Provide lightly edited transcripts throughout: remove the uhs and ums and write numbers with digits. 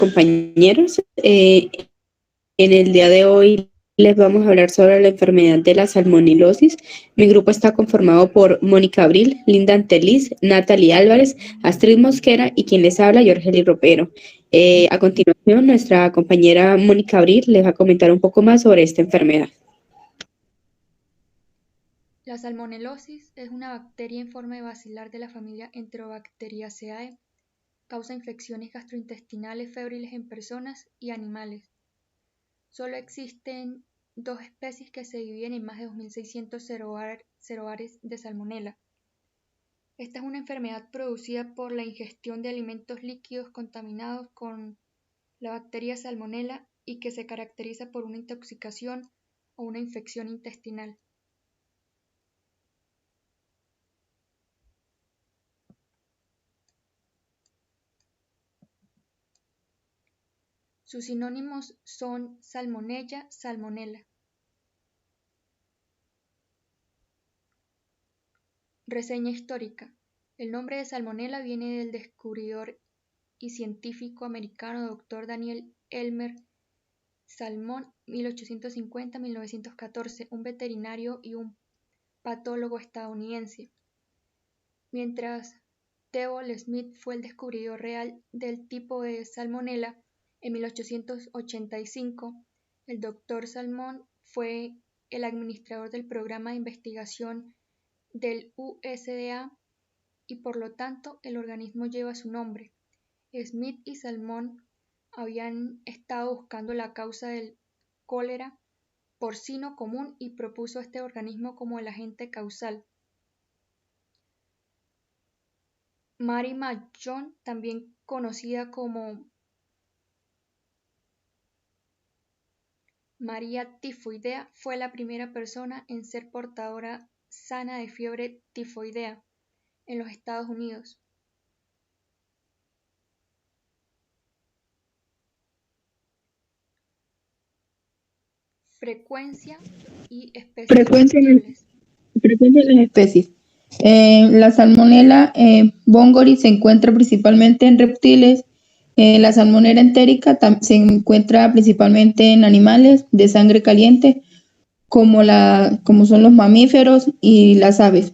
compañeros. En el día de hoy les vamos a hablar sobre la enfermedad de la salmonelosis. Mi grupo está conformado por Mónica Abril, Linda Anteliz, Natalie Álvarez, Astrid Mosquera y quien les habla, Yorgeli Ropero. A continuación, nuestra compañera Mónica Abril les va a comentar un poco más sobre esta enfermedad. La salmonelosis es una bacteria en forma de bacilar de la familia Enterobacteriaceae. Causa infecciones gastrointestinales febriles en personas y animales. Solo existen dos especies que se dividen en más de 2.600 seroares de salmonela. Esta es una enfermedad producida por la ingestión de alimentos líquidos contaminados con la bacteria salmonela y que se caracteriza por una intoxicación o una infección intestinal. Sus sinónimos son salmonella, salmonela. Reseña histórica. El nombre de salmonela viene del descubridor y científico americano Dr. Daniel Elmer Salmon, 1850-1914, un veterinario y un patólogo estadounidense, mientras Theobald Smith fue el descubridor real del tipo de salmonela. En 1885, el Dr. Salmon fue el administrador del programa de investigación del USDA y por lo tanto el organismo lleva su nombre. Smith y Salmon habían estado buscando la causa del cólera porcino común y propuso este organismo como el agente causal. Mary McJohn, también conocida como María tifoidea, fue la primera persona en ser portadora sana de fiebre tifoidea en los Estados Unidos. Frecuencia y especies comestibles. Frecuencia de las especies. La salmonella bongori se encuentra principalmente en reptiles. La salmonella entérica se encuentra principalmente en animales de sangre caliente, como son los mamíferos y las aves.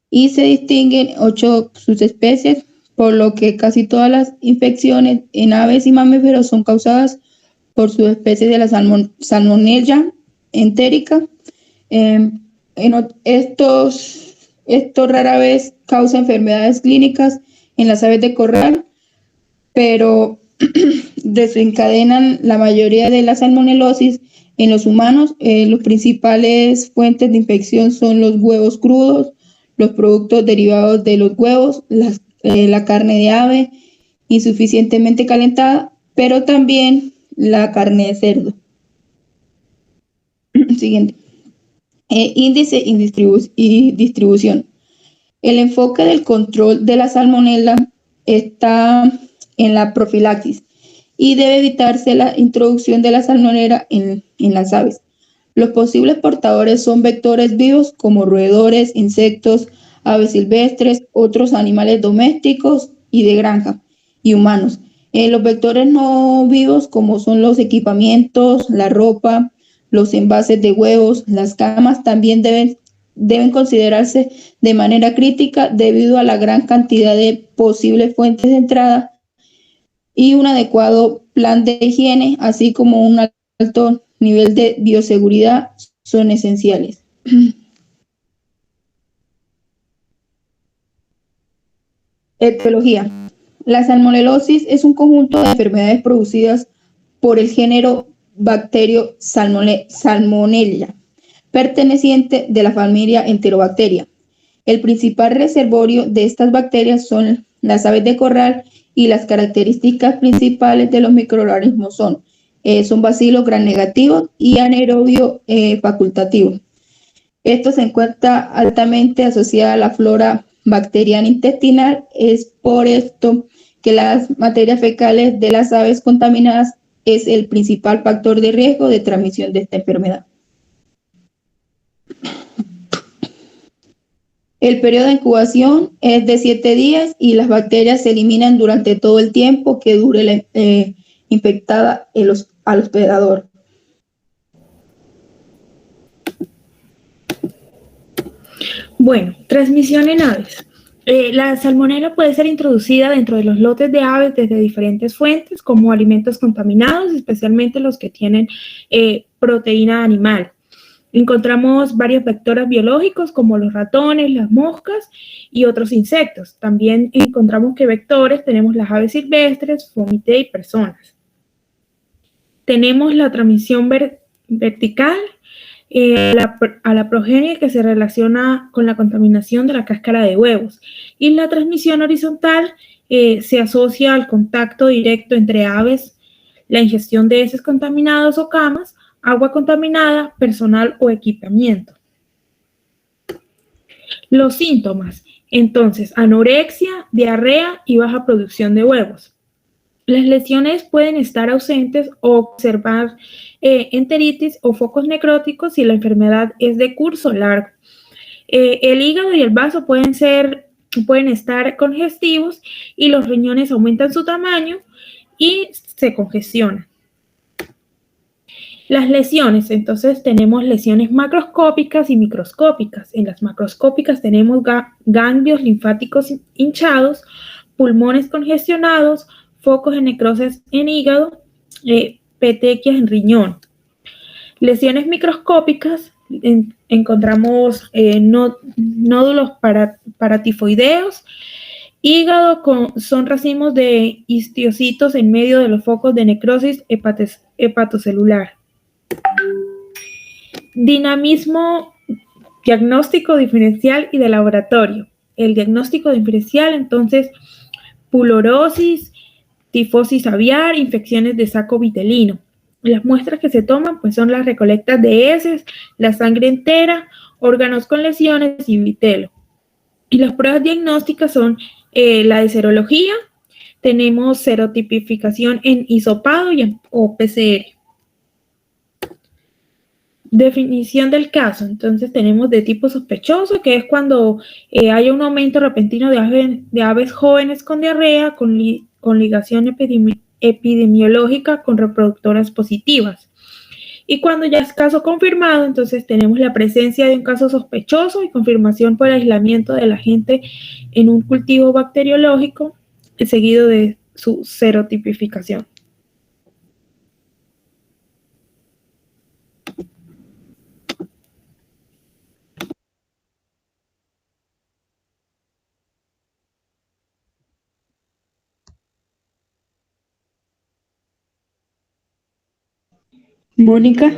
Y se distinguen 8 subespecies, por lo que casi todas las infecciones en aves y mamíferos son causadas por subespecies de la salmonella entérica. Esto rara vez causa enfermedades clínicas en las aves de corral, pero desencadenan la mayoría de la salmonelosis en los humanos. Los principales fuentes de infección son los huevos crudos, los productos derivados de los huevos, la carne de ave insuficientemente calentada, pero también la carne de cerdo. Siguiente. Índice y distribución. El enfoque del control de la salmonela está en la profilaxis y debe evitarse la introducción de la salmonela en las aves. Los posibles portadores son vectores vivos como roedores, insectos, aves silvestres, otros animales domésticos y de granja, y humanos. Los vectores no vivos, como son los equipamientos, la ropa, los envases de huevos, las camas, también deben considerarse de manera crítica debido a la gran cantidad de posibles fuentes de entrada y un adecuado plan de higiene, así como un alto nivel de bioseguridad son esenciales. Etiología. La salmonelosis es un conjunto de enfermedades producidas por el género bacterio Salmonella, perteneciente de la familia Enterobacteria. El principal reservorio de estas bacterias son las aves de corral y las características principales de los microorganismos son bacilos gram negativos y anaerobio facultativo. Esto se encuentra altamente asociado a la flora bacteriana intestinal. Es por esto que las materias fecales de las aves contaminadas es el principal factor de riesgo de transmisión de esta enfermedad. El periodo de incubación es de 7 días y las bacterias se eliminan durante todo el tiempo que dure la infectada al hospedador. Bueno, transmisión en aves. La salmonela puede ser introducida dentro de los lotes de aves desde diferentes fuentes, como alimentos contaminados, especialmente los que tienen proteína animal. Encontramos varios vectores biológicos como los ratones, las moscas y otros insectos. También encontramos que vectores tenemos las aves silvestres, fomité y personas. Tenemos la transmisión vertical a la progenie, que se relaciona con la contaminación de la cáscara de huevos, y la transmisión horizontal se asocia al contacto directo entre aves, la ingestión de heces contaminados o camas, agua contaminada, personal o equipamiento. Los síntomas, entonces, anorexia, diarrea y baja producción de huevos. Las lesiones pueden estar ausentes o observar enteritis o focos necróticos si la enfermedad es de curso largo. El hígado y el vaso pueden estar congestivos y los riñones aumentan su tamaño y se congestionan. Las lesiones, entonces tenemos lesiones macroscópicas y microscópicas. En las macroscópicas tenemos ganglios linfáticos hinchados, pulmones congestionados, focos de necrosis en hígado, petequias en riñón. Lesiones microscópicas, encontramos nódulos paratifoideos, hígado son racimos de histocitos en medio de los focos de necrosis hepatocelular. Dinamismo diagnóstico diferencial y de laboratorio. El diagnóstico diferencial, entonces, pulorosis, tifosis aviar, infecciones de saco vitelino. Las muestras que se toman pues son las recolectas de heces, la sangre entera, órganos con lesiones y vitelo. Y las pruebas diagnósticas son la de serología, tenemos serotipificación en hisopado o PCR. Definición del caso, entonces tenemos de tipo sospechoso, que es cuando hay un aumento repentino de aves jóvenes con diarrea, con ligación epidemiológica con reproductoras positivas. Y cuando ya es caso confirmado, entonces tenemos la presencia de un caso sospechoso y confirmación por aislamiento del agente en un cultivo bacteriológico, seguido de su serotipificación. Mónica.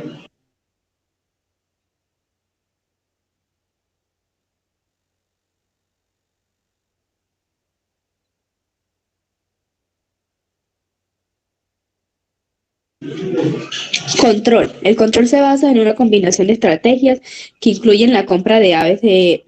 Control. El control se basa en una combinación de estrategias que incluyen la compra de aves de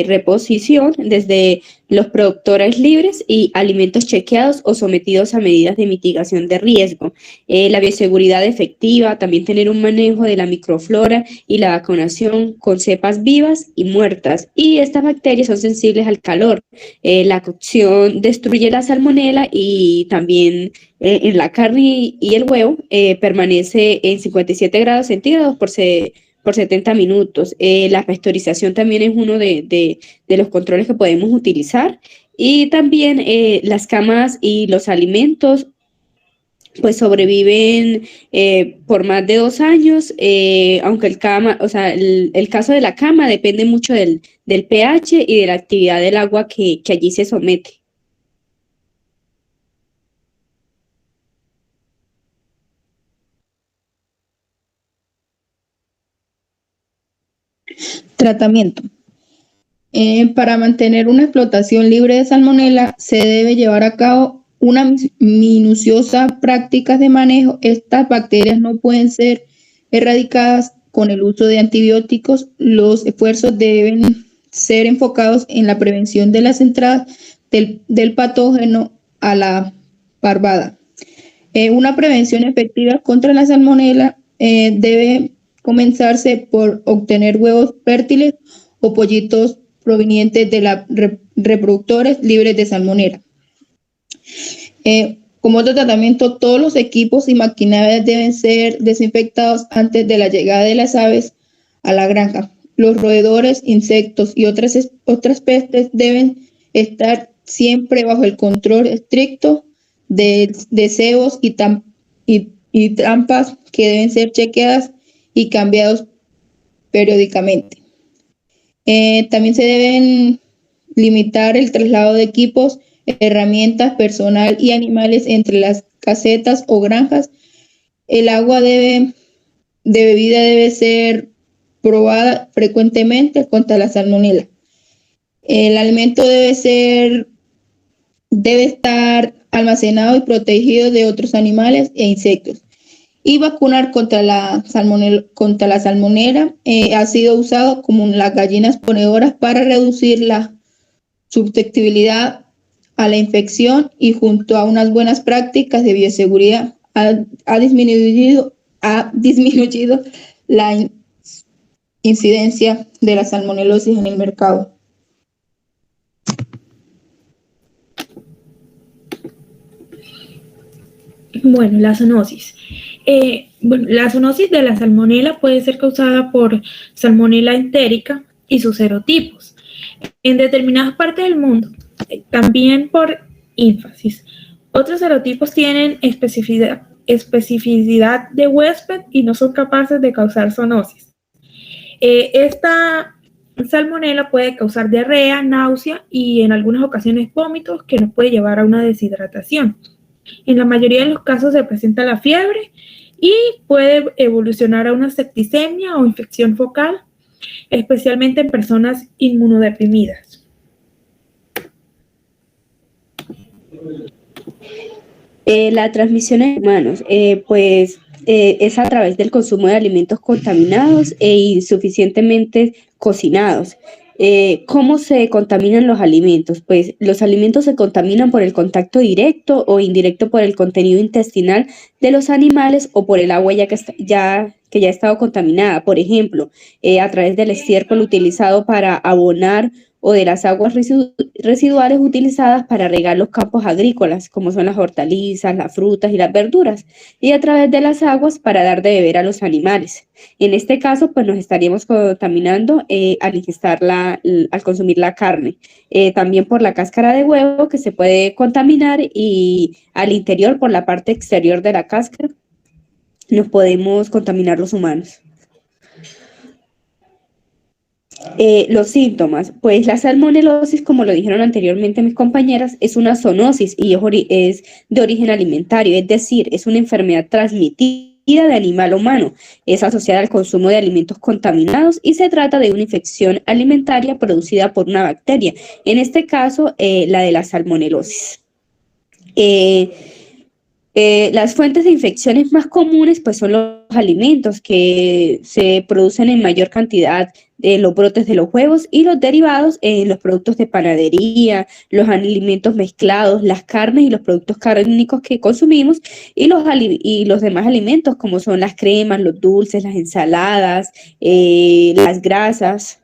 reposición desde los productores libres y alimentos chequeados o sometidos a medidas de mitigación de riesgo. La bioseguridad efectiva, también tener un manejo de la microflora y la vacunación con cepas vivas y muertas. Y estas bacterias son sensibles al calor. La cocción destruye la salmonela y también en la carne y el huevo permanece en 57 grados centígrados por 70 minutos. La pasteurización también es uno de los controles que podemos utilizar. Y también las camas y los alimentos pues sobreviven por más de 2 años, aunque el caso de la cama depende mucho del pH y de la actividad del agua que allí se somete. Tratamiento. Para mantener una explotación libre de salmonela se debe llevar a cabo una minuciosa prácticas de manejo. Estas bacterias no pueden ser erradicadas con el uso de antibióticos. Los esfuerzos deben ser enfocados en la prevención de las entradas del patógeno a la parvada. Una prevención efectiva contra la salmonela debe comenzarse por obtener huevos fértiles o pollitos provenientes de reproductores libres de salmonela. Como otro tratamiento, todos los equipos y maquinarias deben ser desinfectados antes de la llegada de las aves a la granja. Los roedores, insectos y otras pestes deben estar siempre bajo el control estricto de cebos y trampas que deben ser chequeadas y cambiados periódicamente. También se deben limitar el traslado de equipos, herramientas, personal y animales entre las casetas o granjas. El agua de bebida debe ser probada frecuentemente contra la salmonela. El alimento debe estar almacenado y protegido de otros animales e insectos. Y vacunar contra la salmonela ha sido usado como las gallinas ponedoras para reducir la susceptibilidad a la infección, y junto a unas buenas prácticas de bioseguridad ha disminuido la incidencia de la salmonelosis en el mercado. Bueno, la zoonosis. La zoonosis de la salmonela puede ser causada por salmonela entérica y sus serotipos en determinadas partes del mundo, también por ínfasis. Otros serotipos tienen especificidad de huésped y no son capaces de causar zoonosis. Esta salmonela puede causar diarrea, náusea y en algunas ocasiones vómitos, que nos puede llevar a una deshidratación. En la mayoría de los casos se presenta la fiebre y puede evolucionar a una septicemia o infección focal, especialmente en personas inmunodeprimidas. La transmisión en humanos, es a través del consumo de alimentos contaminados e insuficientemente cocinados. ¿Cómo se contaminan los alimentos? Pues los alimentos se contaminan por el contacto directo o indirecto por el contenido intestinal de los animales o por el agua que ya ha estado contaminada. Por ejemplo, a través del estiércol utilizado para abonar o de las aguas residuales utilizadas para regar los campos agrícolas, como son las hortalizas, las frutas y las verduras, y a través de las aguas para dar de beber a los animales. En este caso, pues nos estaríamos contaminando al consumir la carne. También por la cáscara de huevo, que se puede contaminar, y al interior, por la parte exterior de la cáscara, nos podemos contaminar los humanos. Los síntomas, pues la salmonelosis, como lo dijeron anteriormente mis compañeras, es una zoonosis y es de origen alimentario, es decir, es una enfermedad transmitida de animal a humano, es asociada al consumo de alimentos contaminados y se trata de una infección alimentaria producida por una bacteria, en este caso la de la salmonelosis. Las fuentes de infecciones más comunes pues son los alimentos que se producen en mayor cantidad, los brotes de los huevos y los derivados en los productos de panadería, los alimentos mezclados, las carnes y los productos cárnicos que consumimos, y los demás alimentos como son las cremas, los dulces, las ensaladas, las grasas.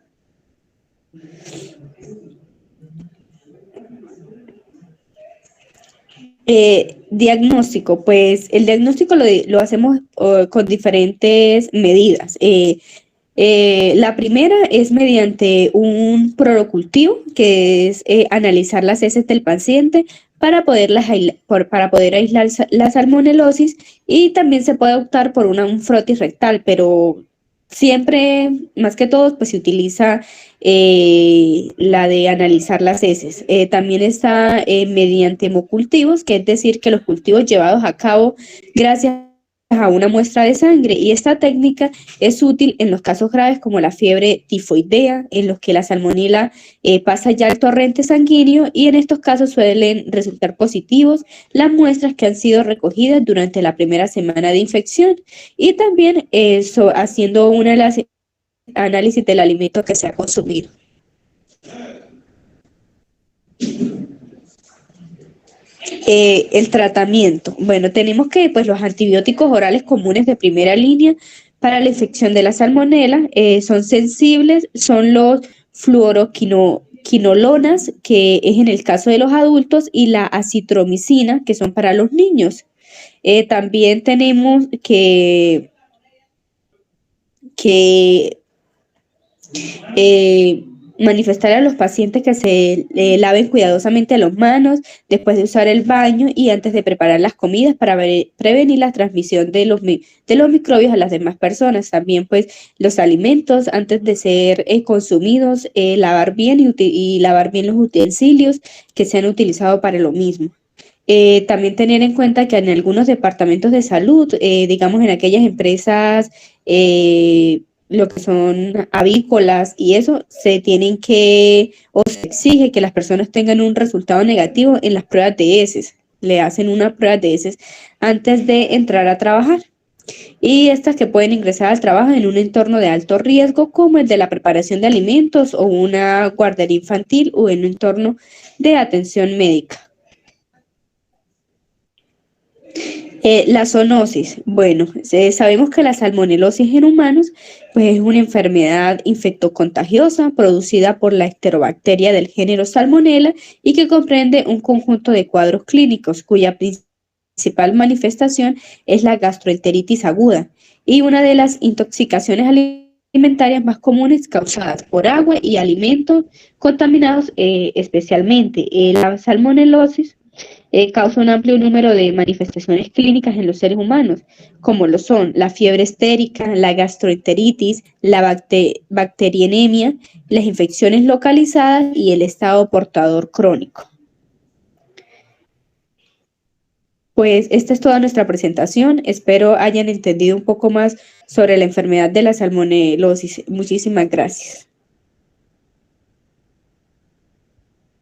Diagnóstico, pues el diagnóstico lo hacemos con diferentes medidas. La primera es mediante un protocultivo, que es analizar las heces del paciente para poder aislar la salmonelosis, y también se puede optar por un frotis rectal, pero siempre, más que todo, pues se utiliza la de analizar las heces. También está mediante hemocultivos, que es decir, que los cultivos llevados a cabo gracias a una muestra de sangre, y esta técnica es útil en los casos graves como la fiebre tifoidea, en los que la salmonela pasa ya al torrente sanguíneo, y en estos casos suelen resultar positivos las muestras que han sido recogidas durante la primera semana de infección, y también haciendo un análisis del alimento que se ha consumido. El tratamiento. Bueno, tenemos que pues los antibióticos orales comunes de primera línea para la infección de la salmonela son sensibles, son los quinolonas, que es en el caso de los adultos, y la acitromicina, que son para los niños. También tenemos que manifestar a los pacientes que se laven cuidadosamente las manos después de usar el baño y antes de preparar las comidas para prevenir la transmisión de los microbios a las demás personas. También pues los alimentos antes de ser consumidos, lavar bien y lavar bien los utensilios que se han utilizado para lo mismo. También tener en cuenta que en algunos departamentos de salud, digamos en aquellas empresas, lo que son avícolas y eso, se exige que las personas tengan un resultado negativo en las pruebas de heces. Le hacen una prueba de heces antes de entrar a trabajar. Y estas que pueden ingresar al trabajo en un entorno de alto riesgo, como el de la preparación de alimentos o una guardería infantil o en un entorno de atención médica. La zoonosis. Bueno, sabemos que la salmonelosis en humanos pues, es una enfermedad infectocontagiosa producida por la Enterobacteria del género Salmonella y que comprende un conjunto de cuadros clínicos cuya principal manifestación es la gastroenteritis aguda y una de las intoxicaciones alimentarias más comunes causadas por agua y alimentos contaminados, especialmente la salmonelosis. Causa un amplio número de manifestaciones clínicas en los seres humanos, como lo son la fiebre estérica, la gastroenteritis, la bacteriemia, las infecciones localizadas y el estado portador crónico. Pues esta es toda nuestra presentación. Espero hayan entendido un poco más sobre la enfermedad de la salmonelosis. Muchísimas gracias.